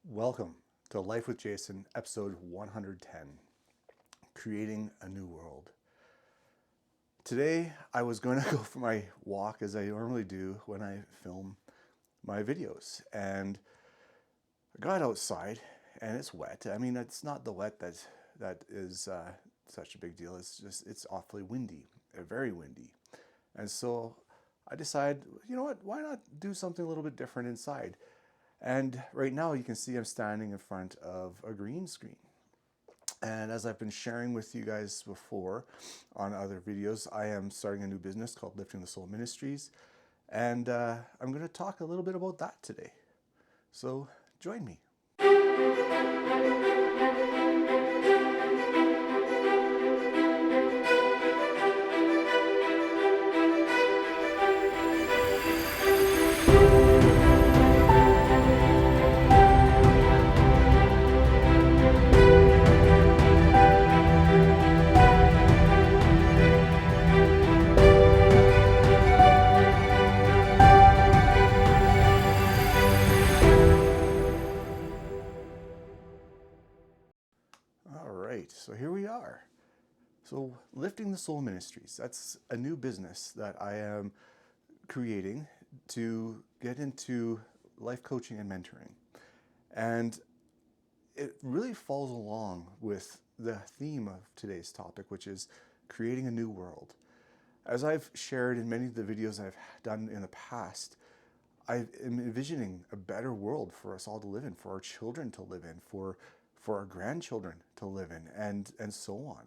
Welcome to Life with Jason, episode 110, Creating a New World. Today, I was going to go for my walk as I normally do when I film my videos. And I got outside and it's wet. I mean, it's not the wet that is such a big deal. It's awfully windy, very windy. And so I decided, you know what, why not do something a little bit different inside? And right now you can see I'm standing in front of a green screen. And as I've been sharing with you guys before on other videos, I am starting a new business called Lifting the Soul Ministries. And I'm going to talk a little bit about that today. So join me. All right, so here we are. So Lifting the Soul Ministries, that's a new business that I am creating to get into life coaching and mentoring. And it really falls along with the theme of today's topic, which is creating a new world. As I've shared in many of the videos I've done in the past, I am envisioning a better world for us all to live in, for our children to live in, for our grandchildren to live in, and so on.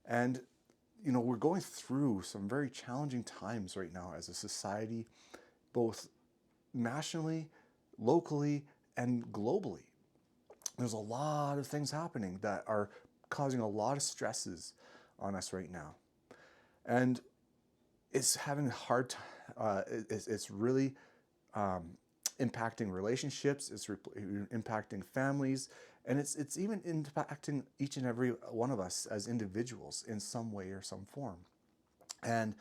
And you know, we're going through some very challenging times right now as a society, both nationally, locally, and globally. There's a lot of things happening that are causing a lot of stresses on us right now. And it's having a hard time, it's really impacting relationships, it's impacting families, and it's even impacting each and every one of us as individuals in some way or some form. And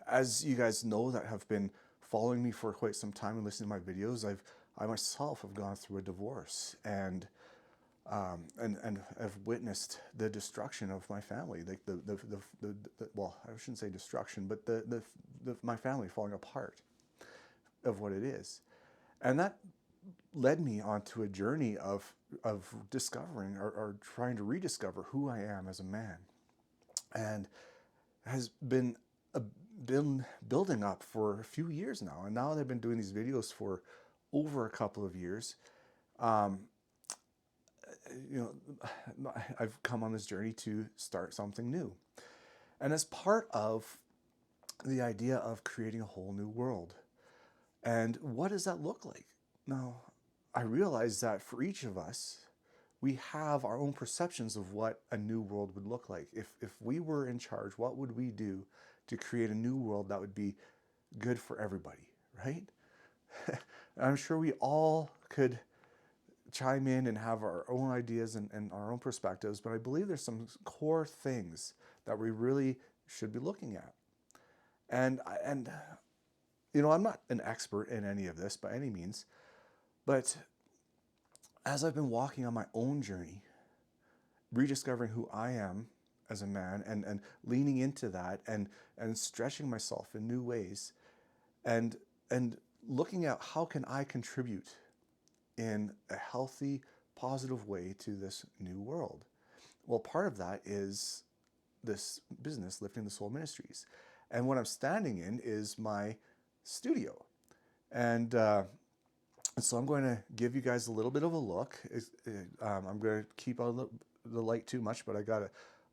as you guys know that have been following me for quite some time and listening to my videos, I myself have gone through a divorce and have witnessed the destruction of my family, like well, I shouldn't say destruction, but my family falling apart of what it is. And that led me onto a journey of discovering or trying to rediscover who I am as a man, and has been building up for a few years now. And now they've been doing these videos for over a couple of years. You know, I've come on this journey to start something new. And as part of the idea of creating a whole new world, and what does that look like? Now, I realize that for each of us, we have our own perceptions of what a new world would look like. If we were in charge, what would we do to create a new world that would be good for everybody, right? I'm sure we all could chime in and have our own ideas and our own perspectives, but I believe there's some core things that we really should be looking at. And you know, I'm not an expert in any of this by any means, but as I've been walking on my own journey, rediscovering who I am as a man and leaning into that and stretching myself in new ways and looking at how can I contribute in a healthy, positive way to this new world. Well, part of that is this business, Lifting the Soul Ministries. And what I'm standing in is my studio. And so I'm going to give you guys a little bit of a look. I'm going to keep on the light too much, but I got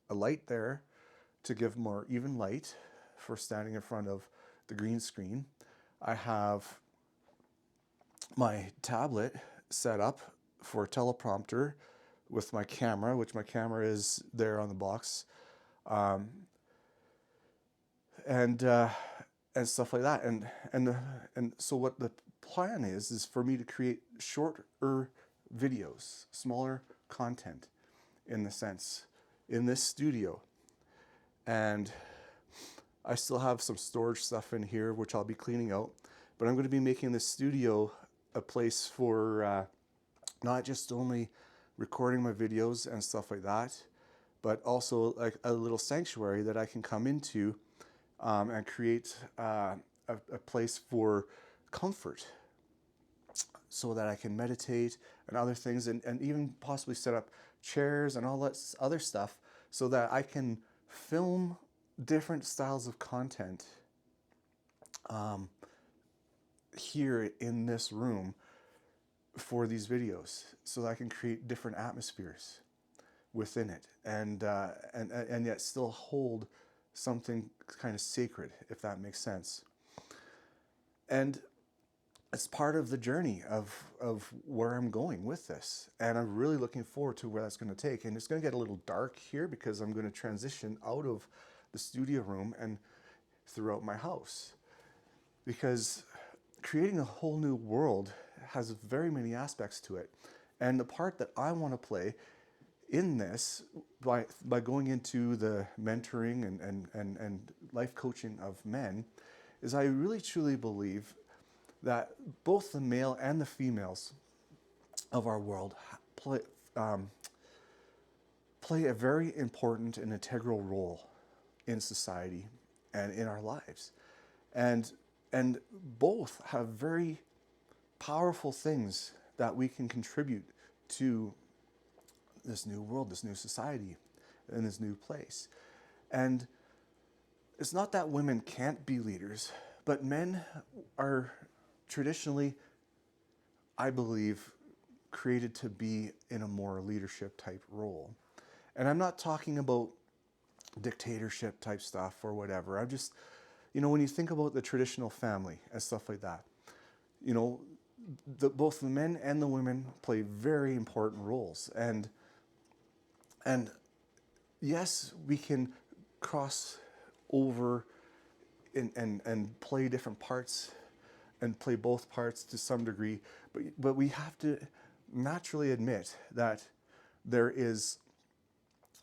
a light there to give more even light for standing in front of the green screen. I have my tablet set up for a teleprompter with my camera, which my camera is there on the box, and stuff like that. And so what the plan is for me to create shorter videos, smaller content, in the sense, in this studio. And I still have some storage stuff in here, which I'll be cleaning out. But I'm going to be making this studio a place for not just only recording my videos and stuff like that, but also like a little sanctuary that I can come into and create a place for comfort so that I can meditate and other things, and even possibly set up chairs and all that other stuff so that I can film different styles of content here in this room for these videos, so that I can create different atmospheres within it, and yet still hold something kind of sacred, if that makes sense. And it's part of the journey of where I'm going with this. And I'm really looking forward to where that's going to take. And it's going to get a little dark here because I'm going to transition out of the studio room and throughout my house. Because creating a whole new world has very many aspects to it. And the part that I want to play in this, by going into the mentoring and life coaching of men, is I really truly believe that both the male and the females of our world play a very important and integral role in society and in our lives. And both have very powerful things that we can contribute to this new world, this new society, and this new place. And it's not that women can't be leaders, but men are traditionally, I believe, created to be in a more leadership type role. And I'm not talking about dictatorship type stuff or whatever. I'm just, when you think about the traditional family and stuff like that, both the men and the women play very important roles. And yes, we can cross over and play different parts and play both parts to some degree, but we have to naturally admit that there is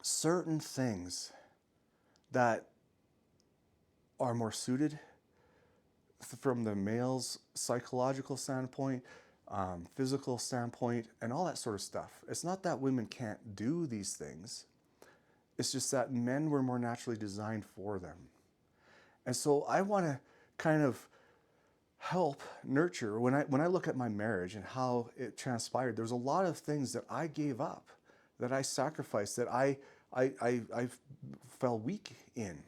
certain things that are more suited from the male's psychological standpoint, physical standpoint, and all that sort of stuff. It's not that women can't do these things. It's just that men were more naturally designed for them. And so I want to kind of help nurture. When I look at my marriage and how it transpired, there's a lot of things that I gave up, that I sacrificed, that I fell weak in,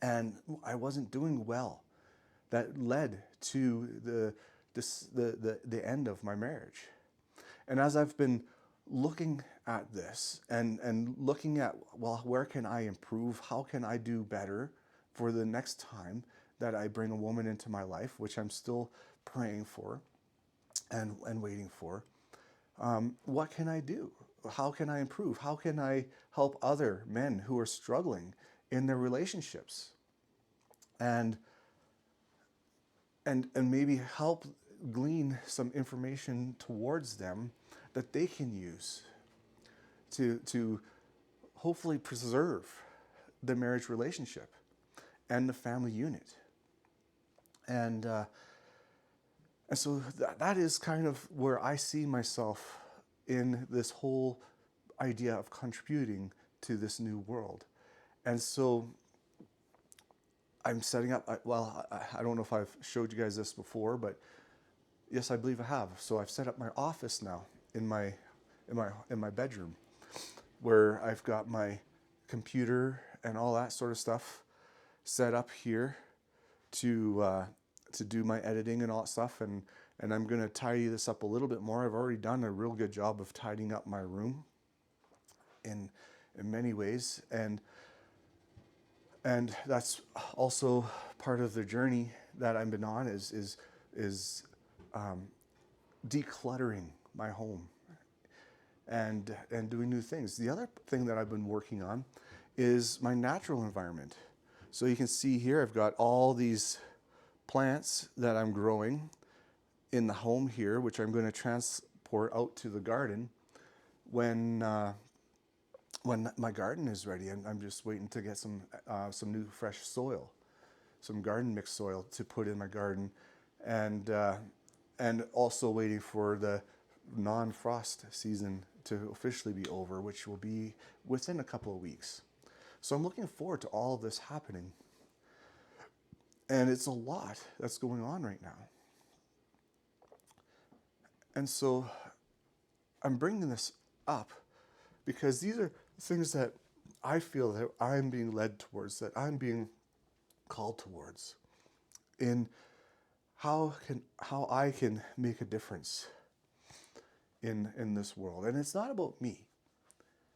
and I wasn't doing well. That led to the end of my marriage. And as I've been looking at this and looking at, well, where can I improve? How can I do better for the next time that I bring a woman into my life, which I'm still praying for and waiting for? What can I do? How can I improve? How can I help other men who are struggling in their relationships? And maybe help glean some information towards them that they can use to hopefully preserve the marriage relationship and the family unit. And so that is kind of where I see myself in this whole idea of contributing to this new world. And so I'm setting up, I don't know if I've showed you guys this before, but yes, I believe I have. So I've set up my office now in my bedroom, where I've got my computer and all that sort of stuff set up here to do my editing and all that stuff, and I'm going to tidy this up a little bit more. I've already done a real good job of tidying up my room in many ways, and that's also part of the journey that I've been on, is decluttering my home and doing new things. The other thing that I've been working on is my natural environment. So you can see here I've got all these plants that I'm growing in the home here, which I'm going to transport out to the garden when my garden is ready. And I'm just waiting to get some new fresh soil, some garden mix soil to put in my garden, and also waiting for non-frost season to officially be over, which will be within a couple of weeks. So I'm looking forward to all of this happening. And it's a lot that's going on right now. And so I'm bringing this up because these are things that I feel that I'm being led towards, that I'm being called towards in how I can make a difference in this world. And it's not about me.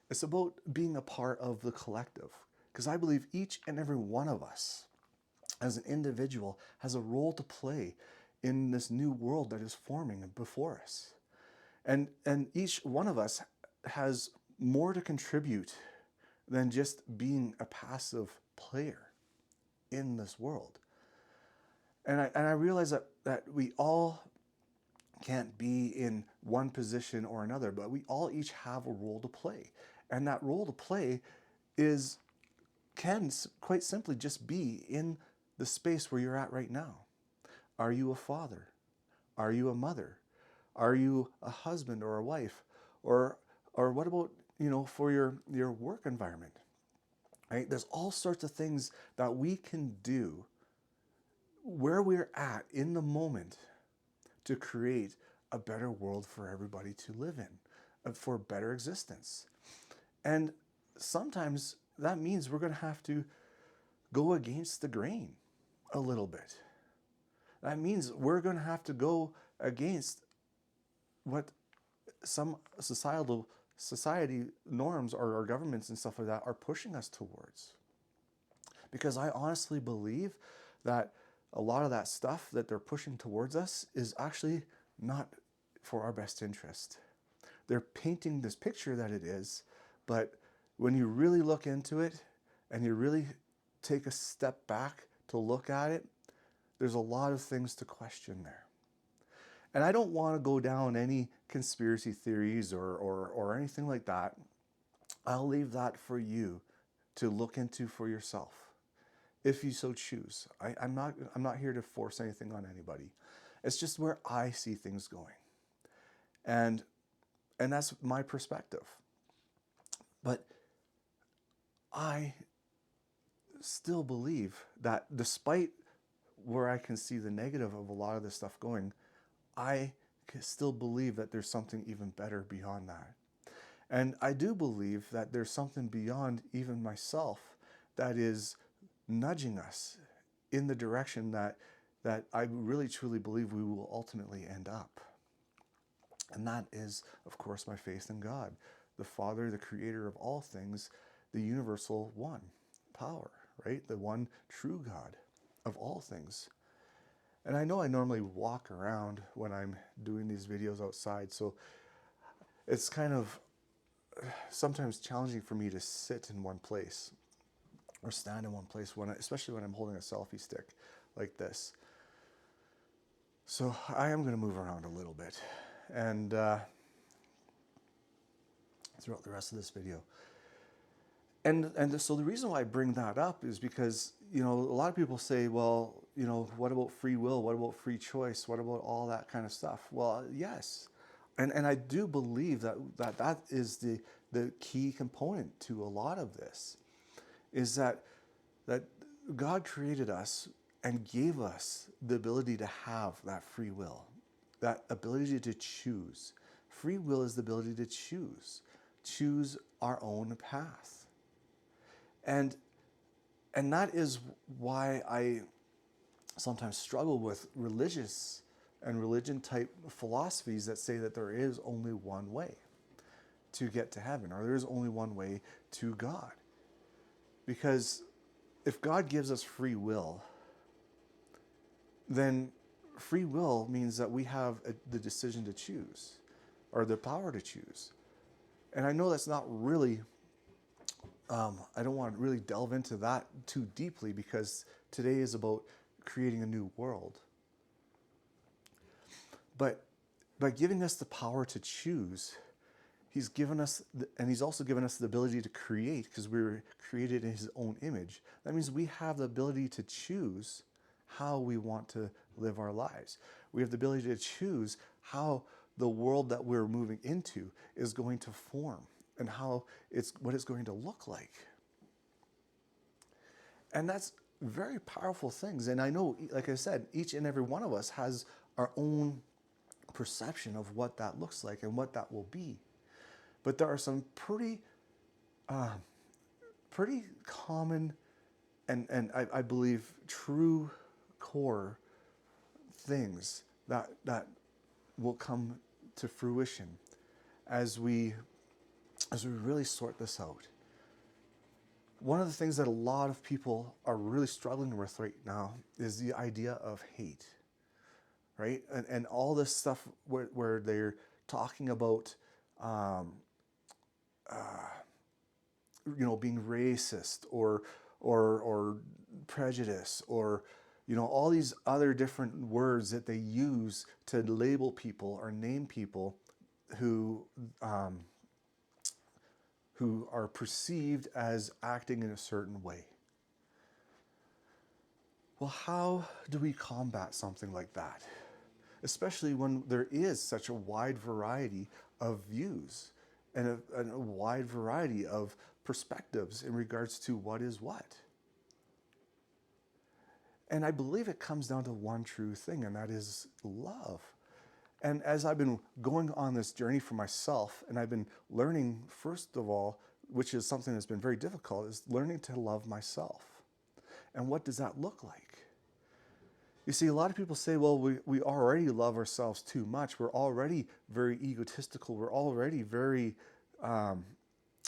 It's about being a part of the collective. Because I believe each and every one of us as an individual has a role to play in this new world that is forming before us. And each one of us has more to contribute than just being a passive player in this world. And I realize that we all can't be in one position or another, but we all each have a role to play. And that role to play can quite simply just be in the space where you're at right now. Are you a father? Are you a mother? Are you a husband or a wife? Or what about, for your work environment? Right? There's all sorts of things that we can do where we're at in the moment to create a better world for everybody to live in, for a better existence. And sometimes that means we're going to have to go against the grain a little bit. That means we're going to have to go against what some society norms or our governments and stuff like that are pushing us towards. Because I honestly believe that a lot of that stuff that they're pushing towards us is actually not for our best interest. They're painting this picture that it is, but when you really look into it and you really take a step back to look at it, there's a lot of things to question there. And I don't want to go down any conspiracy theories or anything like that. I'll leave that for you to look into for yourself, if you so choose. I'm not here to force anything on anybody. It's just where I see things going. And that's my perspective. But I still believe that despite where I can see the negative of a lot of this stuff going, I can still believe that there's something even better beyond that. And I do believe that there's something beyond even myself that is nudging us in the direction that I really truly believe we will ultimately end up. And that is, of course, my faith in God, the Father, the creator of all things, the universal one power, right? The one true God of all things. And I know I normally walk around when I'm doing these videos outside, so it's kind of sometimes challenging for me to sit in one place or stand in one place, especially when I'm holding a selfie stick like this. So I am going to move around a little bit and throughout the rest of this video. And so the reason why I bring that up is because, a lot of people say, well, what about free will? What about free choice? What about all that kind of stuff? Well, yes. And I do believe that is the key component to a lot of this, is that God created us and gave us the ability to have that free will, that ability to choose. Free will is the ability to choose our own path. And that is why I sometimes struggle with religion type philosophies that say that there is only one way to get to heaven, or there is only one way to God. Because if God gives us free will, then free will means that we have the decision to choose, or the power to choose. And I know that's not really, I don't want to really delve into that too deeply, because today is about creating a new world. But by giving us the power to choose, He's given us, and He's also given us the ability to create, because we were created in His own image. That means we have the ability to choose how we want to live our lives. We have the ability to choose how the world that we're moving into is going to form and what it's going to look like. And that's very powerful things. And I know, like I said, each and every one of us has our own perception of what that looks like and what that will be. But there are some pretty common and I believe true core things that will come to fruition as we really sort this out. One of the things that a lot of people are really struggling with right now is the idea of hate, right? And all this stuff where they're talking about, being racist or prejudice or, all these other different words that they use to label people or name people who are perceived as acting in a certain way. Well, how do we combat something like that? Especially when there is such a wide variety of views and a wide variety of perspectives in regards to what is what. And I believe it comes down to one true thing, and that is love. And as I've been going on this journey for myself, and I've been learning, first of all, which is something that's been very difficult, is learning to love myself. And what does that look like? You see, a lot of people say, well, we already love ourselves too much. We're already very egotistical. We're already very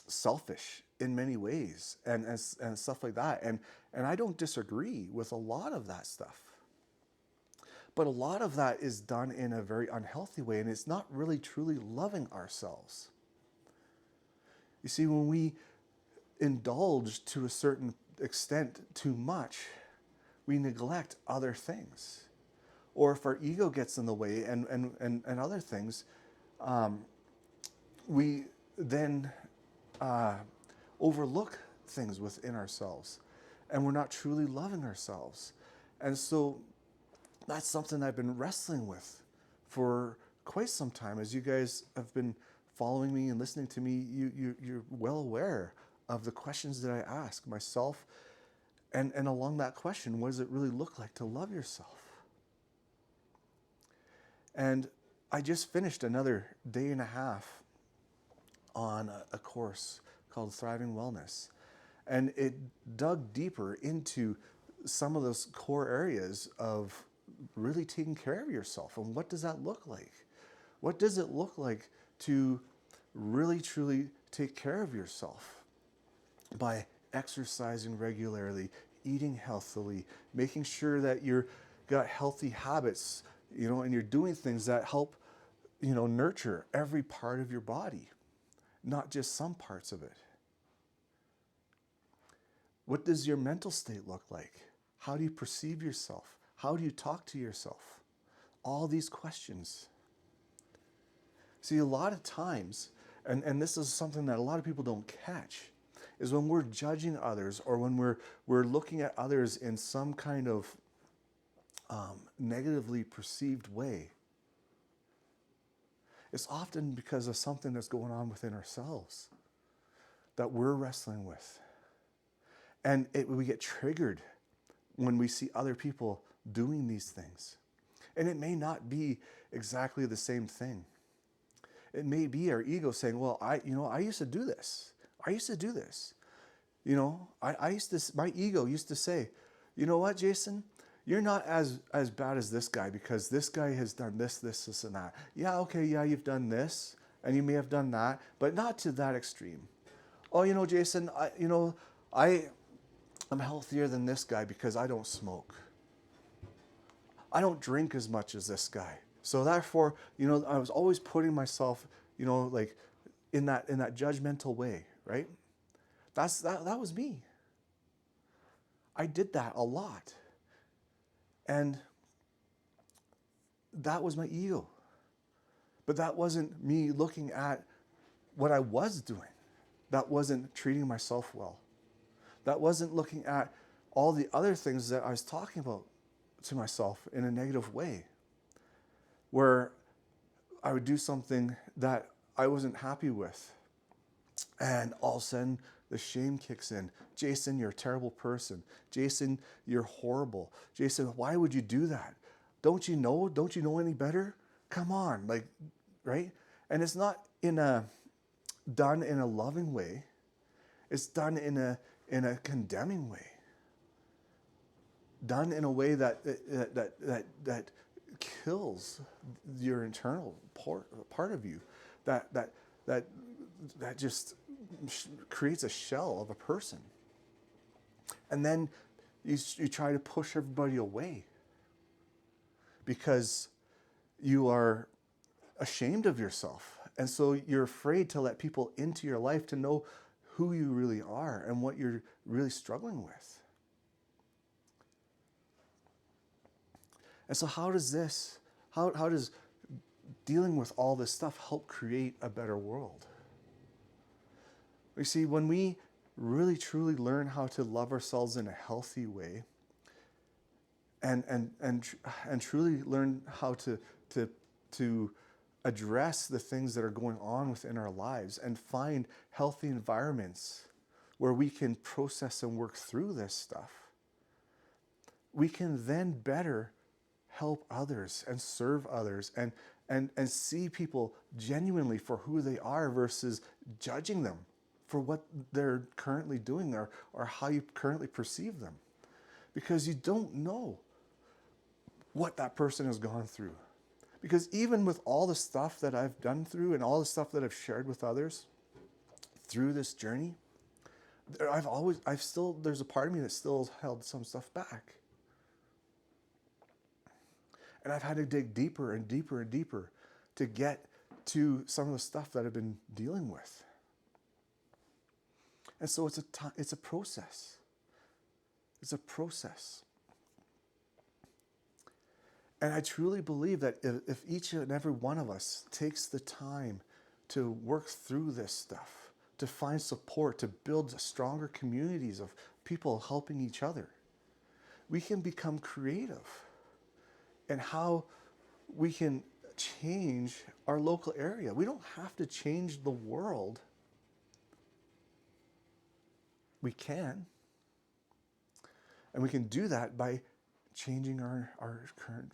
selfish in many ways and stuff like that. And I don't disagree with a lot of that stuff. But a lot of that is done in a very unhealthy way, and it's not really truly loving ourselves. You see, when we indulge to a certain extent too much, we neglect other things. Or if our ego gets in the way and other things, we then overlook things within ourselves, and we're not truly loving ourselves. And so that's something I've been wrestling with for quite some time. As you guys have been following me and listening to me, you're well aware of the questions that I ask myself. And along that question, what does it really look like to love yourself? And I just finished another day and a half on a course called Thriving Wellness. And it dug deeper into some of those core areas of really taking care of yourself. And what does that look like? What does it look like to really truly take care of yourself by exercising regularly, eating healthily, making sure that you've got healthy habits, and you're doing things that help, nurture every part of your body, not just some parts of it. What does your mental state look like? How do you perceive yourself? How do you talk to yourself? All these questions. See, a lot of times, and this is something that a lot of people don't catch, is when we're judging others or when we're looking at others in some kind of negatively perceived way. It's often because of something that's going on within ourselves that we're wrestling with. And we get triggered when we see other people doing these things. And it may not be exactly the same thing. It may be our ego saying, well, I used to do this. I used to do this. My ego used to say, you know what, Jason? You're not as bad as this guy because this guy has done this, and that. Yeah, okay, yeah, you've done this and you may have done that, but not to that extreme. Oh, Jason, I'm healthier than this guy because I don't smoke. I don't drink as much as this guy. So therefore, I was always putting myself, like in that judgmental way, right? That was me. I did that a lot. And that was my ego. But that wasn't me looking at what I was doing. That wasn't treating myself well. That wasn't looking at all the other things that I was talking about to myself in a negative way, where I would do something that I wasn't happy with. And all of a sudden, the shame kicks in. Jason, you're a terrible person. Jason, you're horrible. Jason, why would you do that? Don't you know? Don't you know any better? Come on, like, right? And it's not done in a loving way. It's done in a condemning way. Done in a way that kills your internal part of you. That just creates a shell of a person. And then you try to push everybody away because you are ashamed of yourself. And so you're afraid to let people into your life to know who you really are and what you're really struggling with. And so how does dealing with all this stuff help create a better world? You see, when we really truly learn how to love ourselves in a healthy way, and truly learn how to address the things that are going on within our lives and find healthy environments where we can process and work through this stuff, we can then better help others and serve others and see people genuinely for who they are versus judging them for what they're currently doing or how you currently perceive them. Because you don't know what that person has gone through. Because even with all the stuff that I've done through and all the stuff that I've shared with others through this journey, there's a part of me that still has held some stuff back. And I've had to dig deeper and deeper and deeper to get to some of the stuff that I've been dealing with. And so it's a process. It's a process. And I truly believe that if each and every one of us takes the time to work through this stuff, to find support, to build stronger communities of people helping each other, we can become creative in how we can change our local area. We don't have to change the world. We can. And we can do that by changing our current,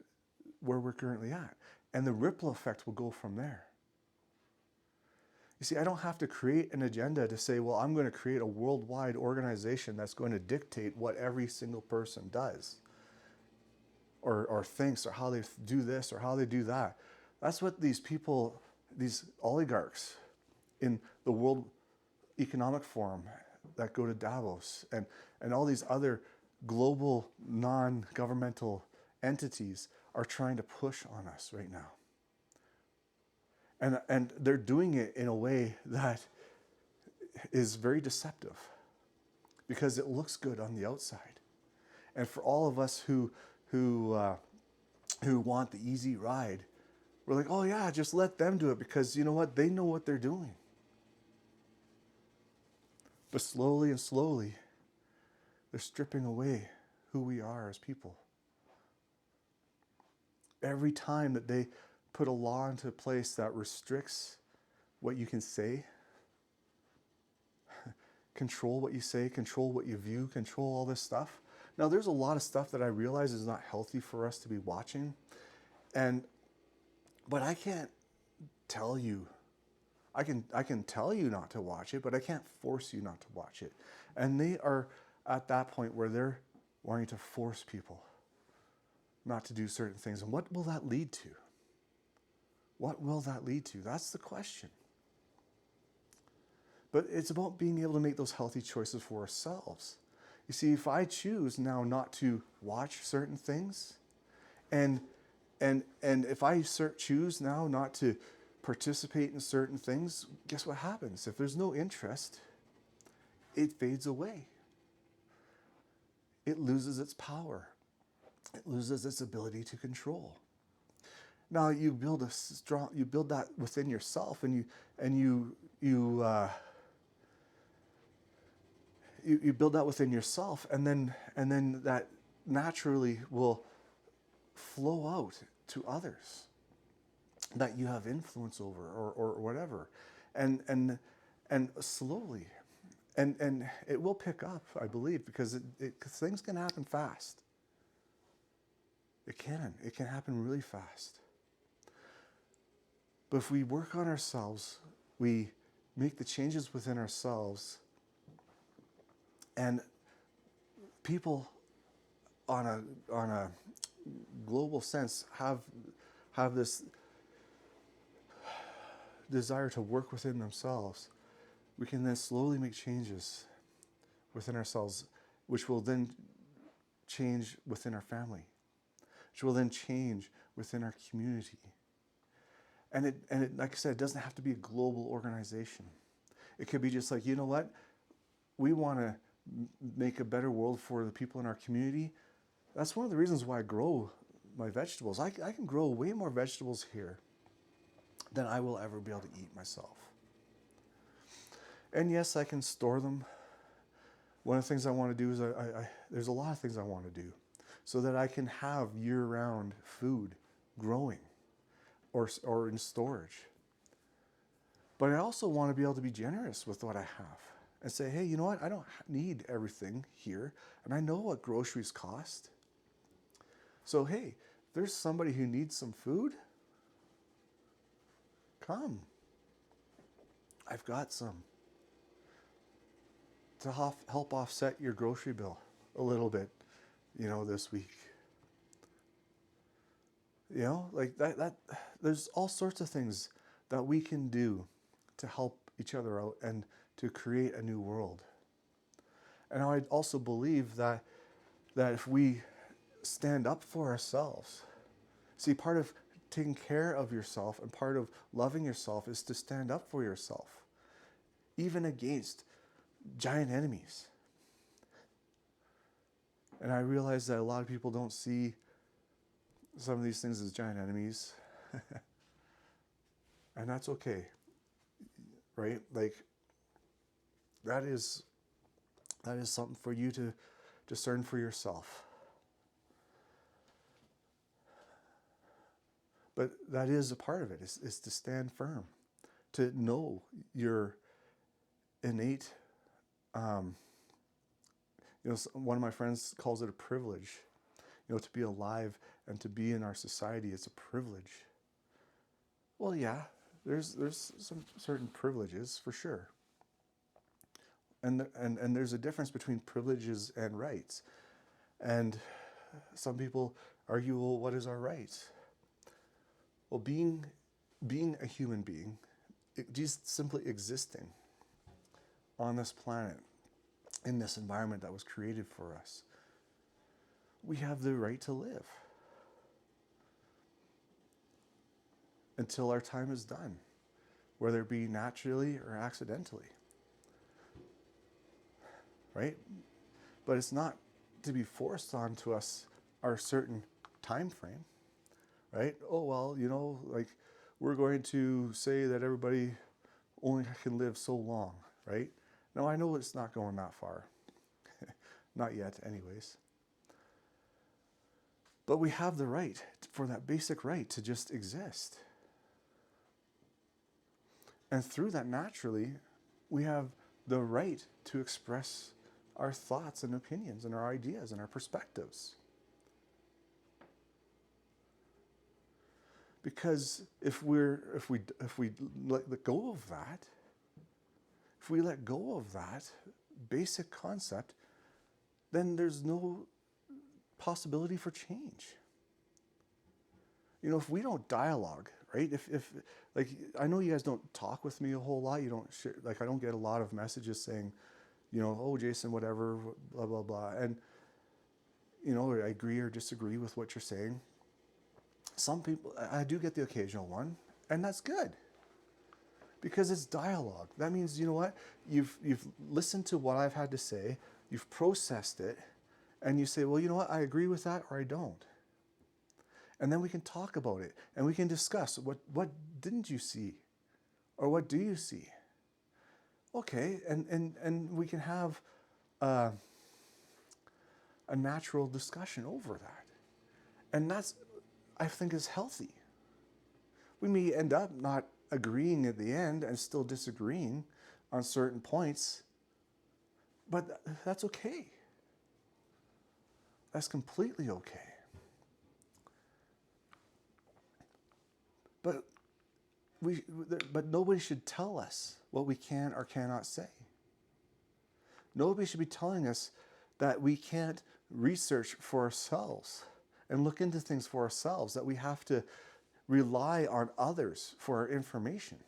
where we're currently at. And the ripple effect will go from there. You see, I don't have to create an agenda to say, well, I'm going to create a worldwide organization that's going to dictate what every single person does or thinks or how they do this or how they do that. That's what these people, these oligarchs in the World Economic Forum that go to Davos and all these other global non-governmental entities are trying to push on us right now. And they're doing it in a way that is very deceptive because it looks good on the outside. And for all of us who want the easy ride, we're like, oh yeah, just let them do it because you know what? They know what they're doing. But slowly and slowly, they're stripping away who we are as people. Every time that they put a law into place that restricts what you can say, control what you say, control what you view, control all this stuff. Now, there's a lot of stuff that I realize is not healthy for us to be watching. But I can't tell you. I can tell you not to watch it, but I can't force you not to watch it. And they are at that point where they're wanting to force people not to do certain things. And what will that lead to? What will that lead to? That's the question. But it's about being able to make those healthy choices for ourselves. You see, if I choose now not to watch certain things, and if I choose now not to participate in certain things, guess what happens? If there's no interest, it fades away. It loses its power. It loses its ability to control. Now you build that within yourself, and you build that within yourself, and then that naturally will flow out to others. that you have influence over, or whatever. And and slowly, and it will pick up, I believe, because 'cause things can happen fast. It can happen really fast. But if we work on ourselves, we make the changes within ourselves, and people on a global sense have this desire to work within themselves, we can then slowly make changes within ourselves, which will then change within our family, which will then change within our community. And like I said, it doesn't have to be a global organization. It could be just like, you know what, we want to make a better world for the people in our community. That's one of the reasons why I grow my vegetables. I can grow way more vegetables here than I will ever be able to eat myself. And yes, I can store them. One of the things I want to do is there's a lot of things I want to do so that I can have year-round food growing or in storage. But I also want to be able to be generous with what I have and say, hey, you know what? I don't need everything here, and I know what groceries cost. So hey, if there's somebody who needs some food, come. I've got some to help offset your grocery bill a little bit, this week. Like that there's all sorts of things that we can do to help each other out and to create a new world. And I also believe that if we stand up for ourselves, see, part of taking care of yourself and part of loving yourself is to stand up for yourself, even against giant enemies. And I realize that a lot of people don't see some of these things as giant enemies. And that's okay, right? Like, that is something for you to discern for yourself. But that is a part of it, is to stand firm, to know your innate, one of my friends calls it a privilege. To be alive and to be in our society, it's a privilege. Well, yeah, there's some certain privileges for sure. And there's a difference between privileges and rights. And some people argue, well, what is our rights? Well, being a human being, just simply existing on this planet, in this environment that was created for us, we have the right to live until our time is done, whether it be naturally or accidentally, right? But it's not to be forced onto us our certain time frame, right? Oh, well, like, we're going to say that everybody only can live so long, right? No, I know it's not going that far. Not yet, anyways. But we have the right, for that basic right, to just exist. And through that, naturally, we have the right to express our thoughts and opinions and our ideas and our perspectives. Because if we let go of that, if we let go of that basic concept, then there's no possibility for change. If we don't dialogue, right? If like, I know you guys don't talk with me a whole lot. You don't share, like, I don't get a lot of messages saying, oh, Jason, whatever, blah, blah, blah. And, I agree or disagree with what you're saying. Some people, I do get the occasional one, and that's good. Because it's dialogue. That means, you know what? You've listened to what I've had to say, you've processed it, and you say, well, you know what? I agree with that, or I don't. And then we can talk about it, and we can discuss what didn't you see, or what do you see? Okay, and we can have a natural discussion over that. And that's, I think, is healthy. We may end up not agreeing at the end and still disagreeing on certain points, but that's okay. That's completely okay. But but nobody should tell us what we can or cannot say. Nobody should be telling us that we can't research for ourselves and look into things for ourselves, that we have to rely on others for our information.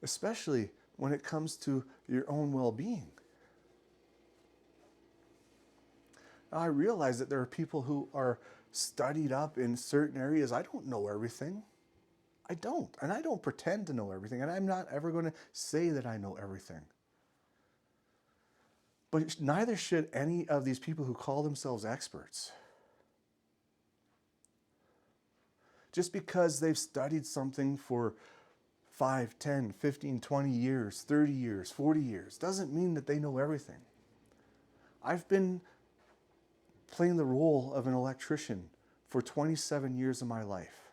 Especially when it comes to your own well-being. I realize that there are people who are studied up in certain areas. I don't know everything. I don't. And I don't pretend to know everything. And I'm not ever going to say that I know everything. But neither should any of these people who call themselves experts. Just because they've studied something for 5, 10, 15, 20 years, 30 years, 40 years, doesn't mean that they know everything. I've been playing the role of an electrician for 27 years of my life.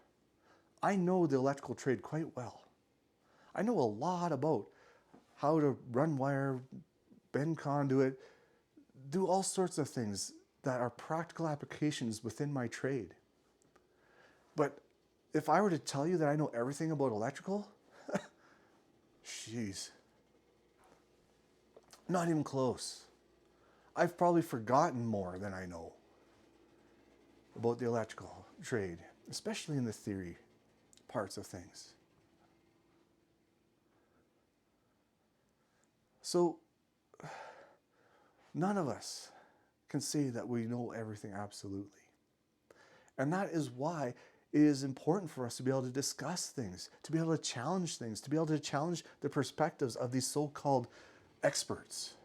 I know the electrical trade quite well. I know a lot about how to run wire, bend conduit, do all sorts of things that are practical applications within my trade. But if I were to tell you that I know everything about electrical, jeez, not even close. I've probably forgotten more than I know about the electrical trade, especially in the theory parts of things. So, none of us can say that we know everything absolutely. And that is why it is important for us to be able to discuss things, to be able to challenge things, to be able to challenge the perspectives of these so-called experts,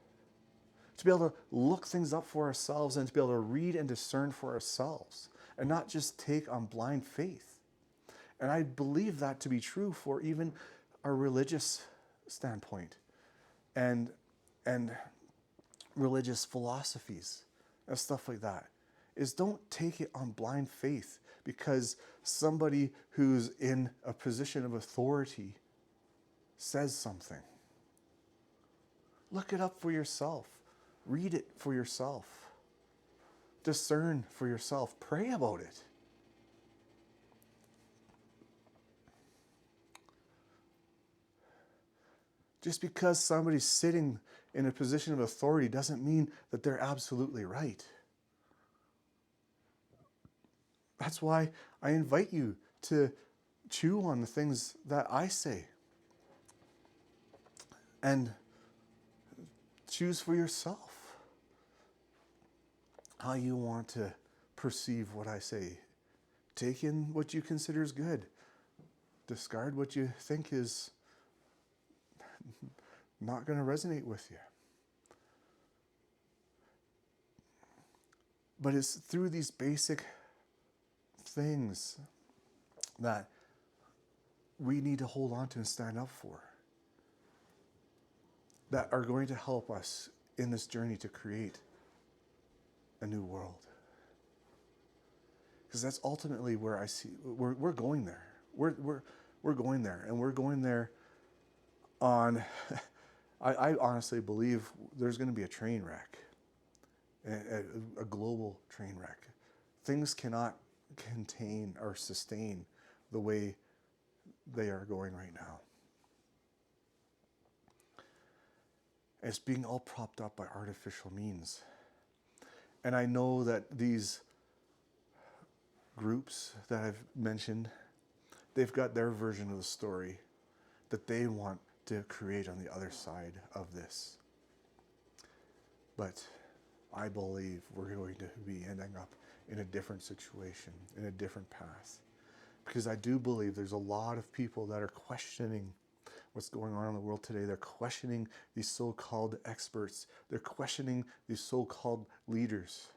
to be able to look things up for ourselves and to be able to read and discern for ourselves and not just take on blind faith. And I believe that to be true for even our religious standpoint and religious philosophies and stuff like that, is don't take it on blind faith because somebody who's in a position of authority says something. Look it up for yourself. Read it for yourself. Discern for yourself. Pray about it. Just because somebody's sitting in a position of authority doesn't mean that they're absolutely right. That's why I invite you to chew on the things that I say and choose for yourself how you want to perceive what I say. Take in what you consider is good. Discard what you think is not going to resonate with you. But it's through these basic things that we need to hold on to and stand up for, that are going to help us in this journey to create a new world. Because that's ultimately where I see we're going there. We're going there, and we're going there on. I honestly believe there's going to be a train wreck, a global train wreck. Things cannot contain or sustain the way they are going right now. It's being all propped up by artificial means. And I know that these groups that I've mentioned, they've got their version of the story that they want to create on the other side of this. But I believe we're going to be ending up in a different situation, in a different path. Because I do believe there's a lot of people that are questioning what's going on in the world today. They're questioning these so-called experts. They're questioning these so-called leaders.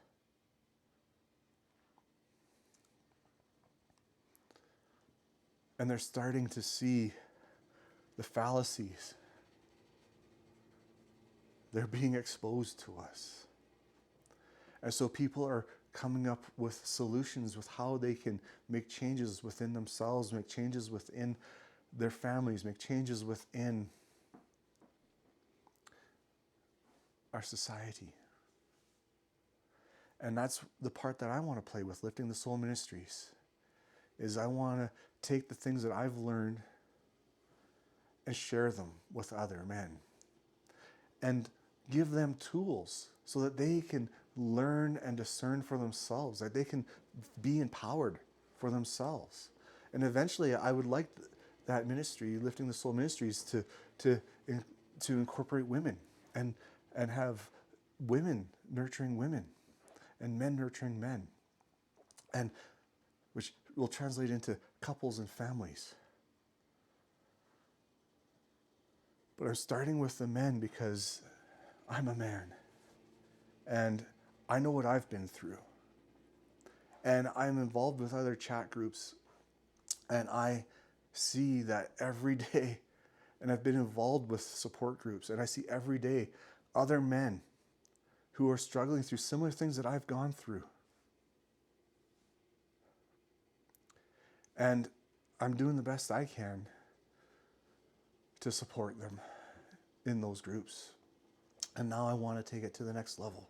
And they're starting to see the fallacies. They're being exposed to us. And so people are coming up with solutions with how they can make changes within themselves, make changes within their families, make changes within our society. And that's the part that I want to play with Lifting the Soul Ministries, is I want to take the things that I've learned and share them with other men and give them tools so that they can learn and discern for themselves, that they can be empowered for themselves. And eventually I would like that ministry, Lifting the Soul Ministries, to incorporate women and have women nurturing women and men nurturing men, and which will translate into couples and families. But I'm starting with the men because I'm a man and I know what I've been through. And I'm involved with other chat groups, and I see that every day. And I've been involved with support groups, and I see every day other men who are struggling through similar things that I've gone through. And I'm doing the best I can to support them in those groups. And now I want to take it to the next level.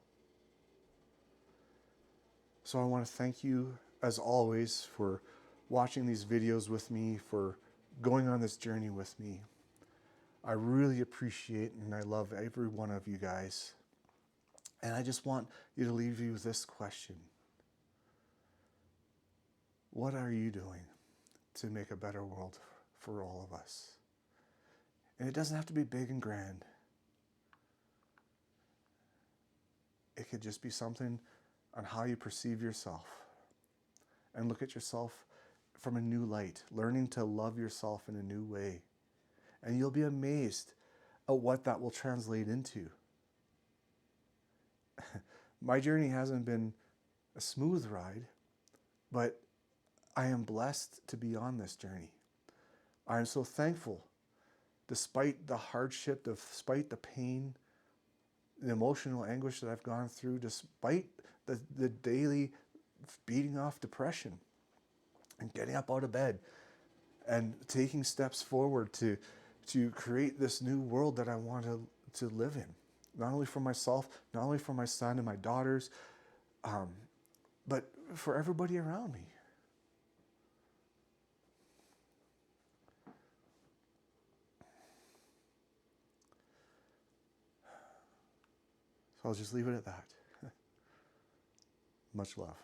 So I want to thank you, as always, for watching these videos with me, for going on this journey with me. I really appreciate and I love every one of you guys. And I just want you to leave you with this question. What are you doing to make a better world for all of us? And it doesn't have to be big and grand. It could just be something on how you perceive yourself and look at yourself from a new light, learning to love yourself in a new way. And you'll be amazed at what that will translate into. My journey hasn't been a smooth ride, but I am blessed to be on this journey. I am so thankful, despite the hardship, despite the pain, the emotional anguish that I've gone through, despite the daily beating off depression and getting up out of bed and taking steps forward to create this new world that I want to live in. Not only for myself, not only for my son and my daughters, but for everybody around me. So I'll just leave it at that. Much love.